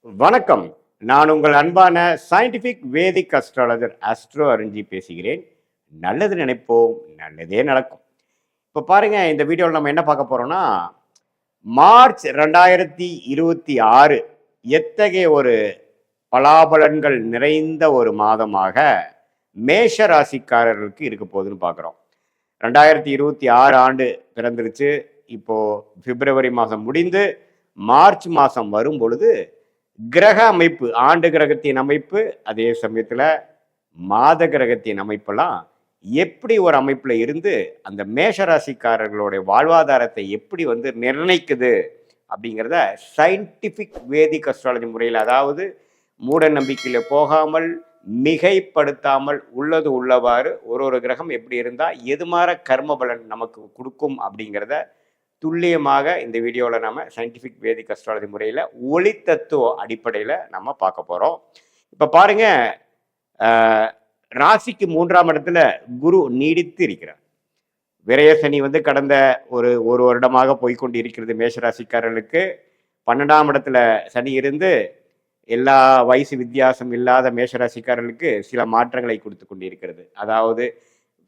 வணக்கம். நான் உங்கள் அன்பான சயின்டிபிக் வேதிக் அஸ்ட்ராலஜர் ஆஸ்ட்ரோ அருஞ்சி பேசுகிறேன். நல்லது நினைப்போம், நல்லதே நடக்கும். இப்போ பாருங்க, இந்த வீடியோவில் நம்ம என்ன பார்க்க போறோம்னா, மார்ச் 2026 எத்தகைய ஒரு பலாபலன்கள் நிறைந்த ஒரு மாதமாக மேஷ ராசிக்காரர்களுக்கு இருக்க போகுதுன்னு பார்க்குறோம். 2026 ஆண்டு பிறந்துருச்சு. இப்போ பிப்ரவரி மாதம் முடிந்து மார்ச் மாதம் வரும் பொழுது கிரக அமைப்பு, ஆண்டு கிரகத்தின் அமைப்பு, அதே சமயத்தில் மாத கிரகத்தின் அமைப்பெல்லாம் எப்படி ஒரு அமைப்பில் இருந்து அந்த மேஷராசிக்காரர்களுடைய வாழ்வாதாரத்தை எப்படி நிர்ணயிக்குது அப்படிங்கிறத சயின்டிஃபிக் வேதிக் அஸ்ட்ராலஜி முறையில், அதாவது மூட நம்பிக்கையில் போகாமல் மிகைப்படுத்தாமல் உள்ளது உள்ளவாறு ஒரு கிரகம் எப்படி இருந்தால் எது மாதிரி கர்ம பலன் நமக்கு கொடுக்கும் அப்படிங்கிறத துல்லியமாக இந்த வீடியோவில் நம்ம சயின்டிஃபிக் வேதிக் அஸ்ட்ராலஜி முறையில் ஒளி தத்துவ அடிப்படையில் நம்ம பார்க்க போகிறோம். இப்போ பாருங்க, ராசிக்கு 3ஆம் இடத்துல குரு நீடித்து இருக்கிறார். விரய சனி கடந்த ஒரு வருடமாக போய்கொண்டு இருக்கிறது. மேஷராசிக்காரர்களுக்கு 12ஆம் இடத்துல சனி இருந்து எல்லா வயசு வித்தியாசம் இல்லாத மேஷராசிக்காரர்களுக்கு சில மாற்றங்களை கொடுத்து கொண்டிருக்கிறது. அதாவது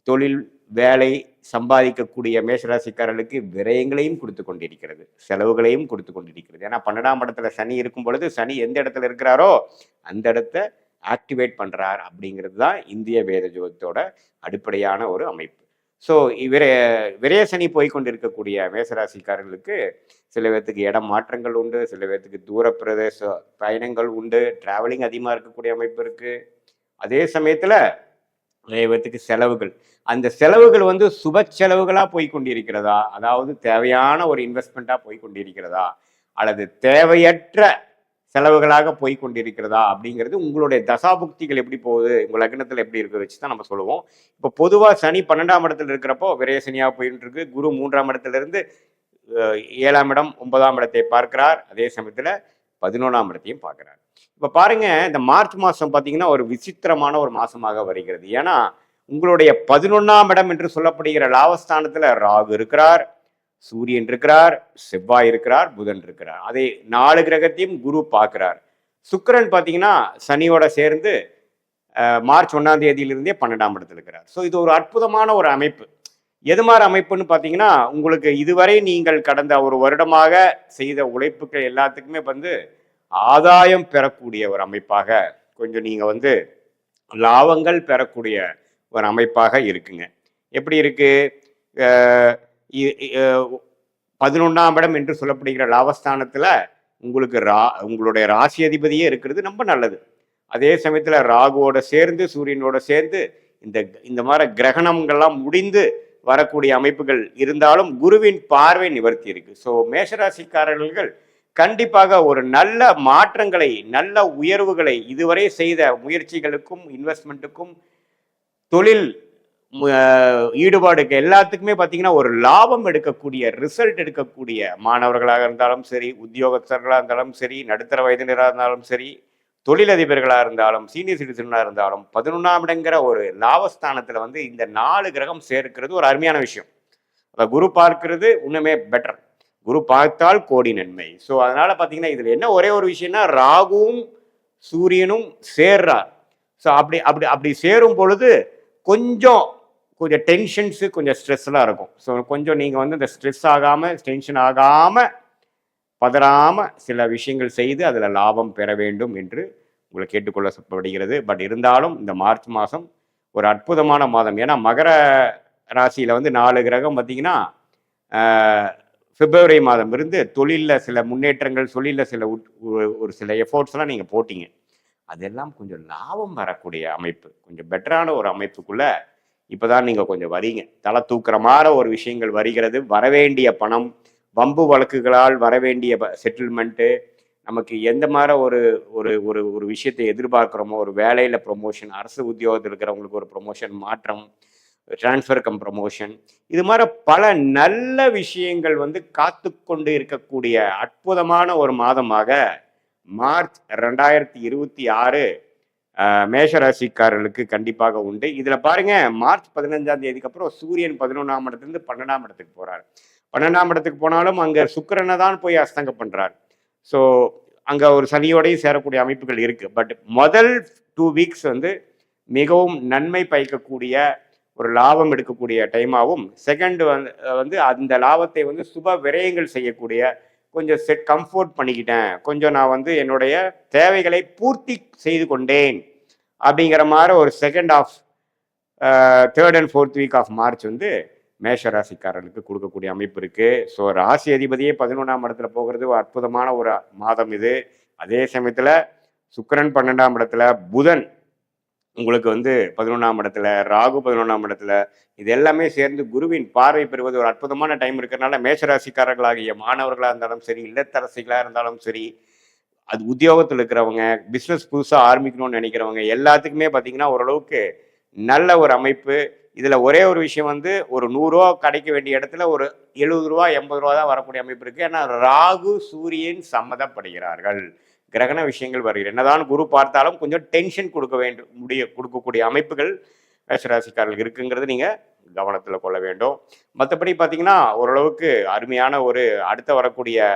தொழில் வேலை சம்பாதிக்கக்கூடிய மேஷராசிக்காரர்களுக்கு விரயங்களையும் கொடுத்து கொண்டிருக்கிறது, செலவுகளையும் கொடுத்து கொண்டிருக்கிறது. ஏன்னா 12ஆம் இடத்துல சனி இருக்கும் பொழுது சனி எந்த இடத்துல இருக்கிறாரோ அந்த இடத்த ஆக்டிவேட் பண்றார் அப்படிங்கிறது தான் இந்திய வேத ஜோதிடத்தோட அடிப்படையான ஒரு அமைப்பு. ஸோ விரய சனி போய்கொண்டிருக்கக்கூடிய மேஷராசிக்காரர்களுக்கு சில பேர்த்துக்கு இடம் மாற்றங்கள் உண்டு, சில பேர்த்துக்கு தூர பிரதேச பயணங்கள் உண்டு, டிராவலிங் அதிகமாக இருக்கக்கூடிய அமைப்பு இருக்கு. அதே சமயத்தில் நிறைய பேர்த்துக்கு செலவுகள், அந்த செலவுகள் சுப செலவுகளாக போய்கொண்டிருக்கிறதா, அதாவது தேவையான ஒரு இன்வெஸ்ட்மெண்ட்டாக போய்கொண்டிருக்கிறதா, அல்லது தேவையற்ற செலவுகளாக போய்கொண்டிருக்கிறதா அப்படிங்கிறது உங்களுடைய தசாபுக்திகள் எப்படி போகுது, உங்கள் லக்னத்தில் எப்படி இருக்கிறத வச்சு தான் நம்ம சொல்லுவோம். இப்போ பொதுவாக சனி 12ஆம் இடத்துல இருக்கிறப்போ விரய சனியாக போயிட்டு இருக்கு. குரு 3ஆம் இடத்துல இருந்து 7ஆம் இடம் 9ஆம் இடத்தை பார்க்கிறார். அதே சமயத்தில் 11ஆம் இடத்தையும் பார்க்கிறார். இப்போ பாருங்க, இந்த மார்ச் மாதம் பார்த்தீங்கன்னா ஒரு விசித்திரமான ஒரு மாசமாக வருகிறது. ஏன்னா உங்களுடைய 11ஆம் இடம் என்று சொல்லப்படுகிற லாபஸ்தானத்தில் ராகு இருக்கிறார், சூரியன் இருக்கிறார், செவ்வாய் இருக்கிறார், புதன் இருக்கிறார். அதை 4 கிரகத்தையும் குரு பார்க்கிறார். சுக்கிரன் பார்த்தீங்கன்னா சனியோட சேர்ந்து மார்ச் 1ஆம் தேதியிலிருந்தே 12ஆம் இடத்துல இருக்கிறார். ஸோ இது ஒரு அற்புதமான ஒரு அமைப்பு. எது மாதிரி அமைப்புன்னு பார்த்தீங்கன்னா, உங்களுக்கு இதுவரை நீங்கள் கடந்த ஒரு வருடமாக செய்த உழைப்புகள் எல்லாத்துக்குமே ஆதாயம் பெறக்கூடிய ஒரு அமைப்பாக, கொஞ்சம் நீங்கள் லாபங்கள் பெறக்கூடிய ஒரு அமைப்பாக இருக்குங்க. எப்படி இருக்கு? 11ஆம் இடம் என்று சொல்லப்படுகிற லாபஸ்தானத்தில் உங்களுக்கு உங்களுடைய ராசி அதிபதியே இருக்கிறது, ரொம்ப நல்லது. அதே சமயத்தில் ராகுவோட சேர்ந்து சூரியனோட சேர்ந்து இந்த மாதிரி கிரகணங்கள்லாம் முடிந்து வரக்கூடிய அமைப்புகள் இருந்தாலும் குருவின் பார்வை நிவர்த்தி இருக்கு. ஸோ மேஷராசிக்காரர்கள் கண்டிப்பாக ஒரு நல்ல மாற்றங்களை, நல்ல உயர்வுகளை, இதுவரை செய்த முயற்சிகளுக்கும் இன்வெஸ்ட்மெண்ட்டுக்கும் தொழில் ஈடுபாடுக்கு எல்லாத்துக்குமே பார்த்தீங்கன்னா ஒரு லாபம் எடுக்கக்கூடிய, ரிசல்ட் எடுக்கக்கூடிய மாணவர்களாக இருந்தாலும் சரி, உத்தியோகஸ்தர்களாக இருந்தாலும் சரி, நடுத்தர வயதினராக இருந்தாலும் சரி, தொழிலதிபர்களாக இருந்தாலும், சீனியர் சிட்டிசனாக இருந்தாலும் 11ஆம் இடங்கிற ஒரு லாபஸ்தானத்தில் இந்த 4 கிரகம் சேர்க்கிறது ஒரு அருமையான விஷயம். குரு பார்க்கிறது இன்னுமே பெட்டர். குரு பார்த்தால் கோடி நன்மை. ஸோ அதனால பார்த்தீங்கன்னா இதில் என்ன ஒரே ஒரு விஷயம்னா, ராகுவும் சூரியனும் சேர்றார். ஸோ அப்படி அப்படி அப்படி சேரும் பொழுது கொஞ்சம் டென்ஷன்ஸு, கொஞ்சம் ஸ்ட்ரெஸ்லாம் இருக்கும். ஸோ கொஞ்சம் நீங்கள் இந்த ஸ்ட்ரெஸ் ஆகாமல், டென்ஷன் ஆகாமல், பதறாமல் சில விஷயங்கள் செய்து அதில் லாபம் பெற வேண்டும் என்று உங்களை கேட்டுக்கொள்ளப்படுகிறது. பட் இருந்தாலும் இந்த மார்ச் மாதம் ஒரு அற்புதமான மாதம். ஏன்னா மகர ராசியில் 4 கிரகம் பார்த்தீங்கன்னா பிப்ரவரி மாதம் இருந்து தொழிலில் சில முன்னேற்றங்கள், தொழிலில் சில ஒரு சில எஃபோர்ட்ஸ்லாம் நீங்கள் போட்டீங்க, அதெல்லாம் கொஞ்சம் லாபம் வரக்கூடிய அமைப்பு, கொஞ்சம் பெட்டரான ஒரு அமைப்புக்குள்ளே இப்போ தான் நீங்கள் கொஞ்சம் வரீங்க. தலை தூக்குற மாதிரி ஒரு விஷயங்கள் வருகிறது. வரவேண்டிய பணம், வம்பு வழக்குகளால் வரவேண்டிய செட்டில்மெண்ட்டு, நமக்கு எந்த மாதிரி ஒரு ஒரு ஒரு ஒரு விஷயத்தை எதிர்பார்க்குறோமோ, ஒரு வேலையில் ப்ரொமோஷன், அரசு உத்தியோகத்தில் இருக்கிறவங்களுக்கு ஒரு ப்ரொமோஷன் மாற்றம், டிரான்ஸ்ஃபர் கம் ப்ரமோஷன், இது மாதிரி பல நல்ல விஷயங்கள் காத்து கொண்டு இருக்கக்கூடிய அற்புதமான ஒரு மாதமாக மார்ச் 2026 மேஷராசிக்காரர்களுக்கு கண்டிப்பாக உண்டு. இதில் பாருங்க, மார்ச் 15ஆம் தேதிக்கு அப்புறம் சூரியன் 11ஆம் இடத்துலேருந்து 12ஆம் இடத்துக்கு போகிறார். 12ஆம் இடத்துக்கு போனாலும் அங்கே சுக்கிரனை தான் போய் அஸ்தங்கம் பண்ணுறார். ஸோ அங்கே ஒரு சனியோடையும் சேரக்கூடிய அமைப்புகள் இருக்குது. பட் முதல் 2 வீக்ஸ் வந்து மிகவும் நன்மை பயக்கக்கூடிய ஒரு லாபம் எடுக்கக்கூடிய டைமாகவும், செகண்ட் வந்து அந்த லாபத்தை வந்து சுப விரயங்கள் செய்யக்கூடிய, கொஞ்சம் கம்ஃபோர்ட் பண்ணிக்கிட்டேன், கொஞ்சம் நான் வந்து என்னுடைய தேவைகளை பூர்த்தி செய்து கொண்டேன் அப்படிங்கிற மாதிரி ஒரு second of 3rd and 4th week of March வந்து மேஷ ராசிக்காரர்களுக்கு கொடுக்கக்கூடிய அமைப்பு இருக்கு. ஸோ ராசி அதிபதியே 11ஆம் இடத்துல போகிறது ஒரு அற்புதமான ஒரு மாதம் இது. அதே சமயத்தில் சுக்கிரன் 12ஆம் இடத்துல, புதன் உங்களுக்கு வந்து 11ஆம் இடத்துல, ராகு 11ஆம் இடத்துல, இது எல்லாமே சேர்ந்து குருவின் பார்வை பெறுவது ஒரு அற்புதமான டைம் இருக்கிறதுனால மேஷராசிக்காரர்களாகிய மாணவர்களாக இருந்தாலும் சரி, இல்லத்தரசிகளாக இருந்தாலும் சரி, அது உத்தியோகத்தில் இருக்கிறவங்க, பிஸ்னஸ் புதுசாக ஆரம்பிக்கணும்னு நினைக்கிறவங்க எல்லாத்துக்குமே பார்த்தீங்கன்னா ஓரளவுக்கு நல்ல ஒரு அமைப்பு. இதில் ஒரே ஒரு விஷயம் வந்து ஒரு 100 ரூபா கிடைக்க வேண்டிய இடத்துல ஒரு 70 ரூபா 80 ரூபா தான் வரக்கூடிய அமைப்பு இருக்குது. ஏன்னா ராகு சூரியன் சம்மதப்படுகிறார்கள், கிரகண விஷயங்கள் வருகிறது. என்னதான் குரு பார்த்தாலும் கொஞ்சம் டென்ஷன் கொடுக்கக்கூடிய அமைப்புகள் மேஷராசிக்காரர்கள் இருக்குங்கிறது நீங்கள் கவனத்தில் கொள்ள வேண்டும். மற்றபடி பார்த்தீங்கன்னா ஓரளவுக்கு அருமையான ஒரு அடுத்த வரக்கூடிய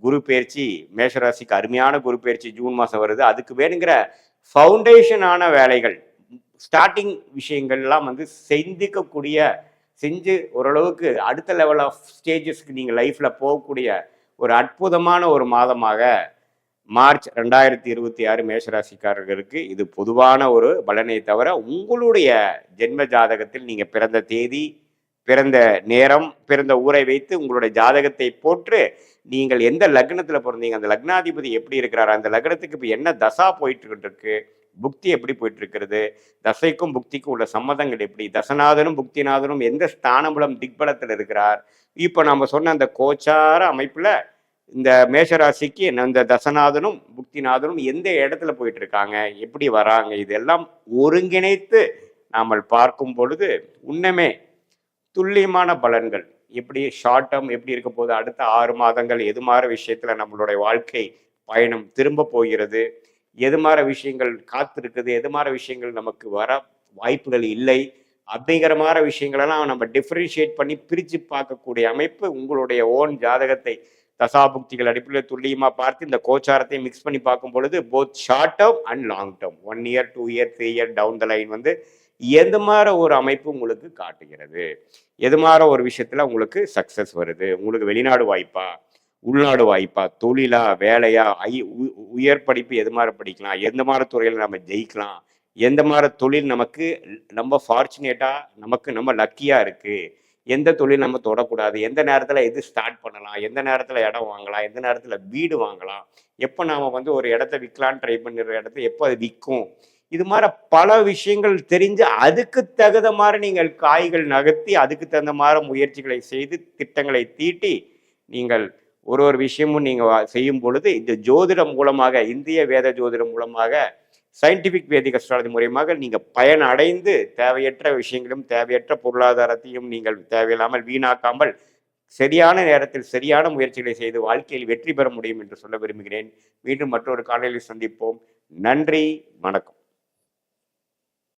குரு பயிற்சி, மேஷராசிக்கு அருமையான குரு பயிற்சி ஜூன் மாதம் வருது. அதுக்கு வேணுங்கிற ஃபவுண்டேஷனான வேலைகள், ஸ்டார்டிங் விஷயங்கள்லாம் வந்து செஞ்சு ஓரளவுக்கு அடுத்த லெவல் ஆஃப் ஸ்டேஜஸ்க்கு நீங்கள் லைஃப்பில் போகக்கூடிய ஒரு அற்புதமான ஒரு மாதமாக மார்ச் 2026 மேஷராசிக்காரர்களுக்கு இது பொதுவான ஒரு பலனை தவிர, உங்களுடைய ஜென்ம ஜாதகத்தில் நீங்கள் பிறந்த தேதி, பிறந்த நேரம், பிறந்த ஊரை வைத்து உங்களுடைய ஜாதகத்தை போட்டு நீங்கள் எந்த லக்னத்தில் பிறந்தீங்க, அந்த லக்னாதிபதி எப்படி இருக்கிறார், அந்த லக்னத்துக்கு இப்போ என்ன தசா போயிட்டு இருக்கு, புக்தி எப்படி போயிட்டு இருக்கிறது, தசைக்கும் புக்திக்கும் உள்ள சம்மதங்கள் எப்படி, தசநாதனும் புக்திநாதனும் எந்த ஸ்தானபலம் திக்பலத்தில் இருக்கிறார், இப்போ நம்ம சொன்ன அந்த கோச்சார அமைப்புல இந்த மேஷராசிக்கு இந்த தசநாதனும் புக்திநாதனும் எந்த இடத்துல போயிட்டு இருக்காங்க, எப்படி வராங்க, இதெல்லாம் ஒருங்கிணைத்து நாம் பார்க்கும் பொழுது உண்மையே துல்லியமான பலன்கள், எப்படி ஷார்ட் டேர்ம் எப்படி இருக்க போது, அடுத்த 6 மாதங்கள் எது மாதிரி விஷயத்துல நம்மளுடைய வாழ்க்கை பயணம் திரும்ப போகிறது, எது மாதிரி விஷயங்கள் காத்திருக்குது, எது மாதிரி விஷயங்கள் நமக்கு வர வாய்ப்புகள் இல்லை அப்படிங்கிற மாதிரி விஷயங்களெல்லாம் நம்ம டிஃபரன்ஷியேட் பண்ணி பிரித்து பார்க்கக்கூடிய அமைப்பு உங்களுடைய ஓன் ஜாதகத்தை தசாபுக்திகள் அடிப்படையில் துல்லியமாக பார்த்து இந்த கோச்சாரத்தை மிக்ஸ் பண்ணி பார்க்கும் பொழுது both short term and long term 1 year 2 year 3 year down the line வந்து எது மாதிரி ஒரு அமைப்பு உங்களுக்கு காட்டுகிறது, எது மாதிரி ஒரு விஷயத்துல உங்களுக்கு சக்சஸ் வருது, உங்களுக்கு வெளிநாடு வாய்ப்பா, உள்நாடு வாய்ப்பா, தொழிலா, வேலையா, உயர் படிப்பு எது மாதிரி படிக்கலாம், எந்த மாதிரி துறையில் நம்ம ஜெயிக்கலாம், எந்த மாதிரி தொழில் நமக்கு ரொம்ப ஃபார்ச்சுனேட்டா நம்ம லக்கியா இருக்கு, எந்த தொழில் நம்ம தொடக்கூடாது, எந்த நேரத்தில் எது ஸ்டார்ட் பண்ணலாம், எந்த நேரத்தில் இடம் வாங்கலாம், எந்த நேரத்தில் வீடு வாங்கலாம், எப்போ நாம் வந்து ஒரு இடத்த விற்கலான்னு ட்ரை பண்ணுற இடத்த எப்போ அது விற்கும், இது மாதிரி பல விஷயங்கள் தெரிஞ்சு அதுக்கு தகுந்த மாதிரி நீங்கள் காய்கள் நகர்த்தி அதுக்கு தகுந்த மாதிரி முயற்சிகளை செய்து திட்டங்களை தீட்டி நீங்கள் ஒரு விஷயமும் நீங்கள் செய்யும் பொழுது இந்த ஜோதிடம் மூலமாக, இந்திய வேத ஜோதிடம் மூலமாக, சயின்டிஃபிக் வேதிக் அஸ்ட்ராலஜி மூலமாக நீங்கள் பயன் அடைந்து தேவையற்ற விஷயங்களும் தேவையற்ற பொருளாதாரத்தையும் நீங்கள் தேவையில்லாமல் வீணாக்காமல் சரியான நேரத்தில் சரியான முயற்சிகளை செய்து வாழ்க்கையில் வெற்றி பெற முடியும் என்று சொல்ல விரும்புகிறேன். மீண்டும் மற்றொரு காணொளியில் சந்திப்போம். நன்றி, வணக்கம்.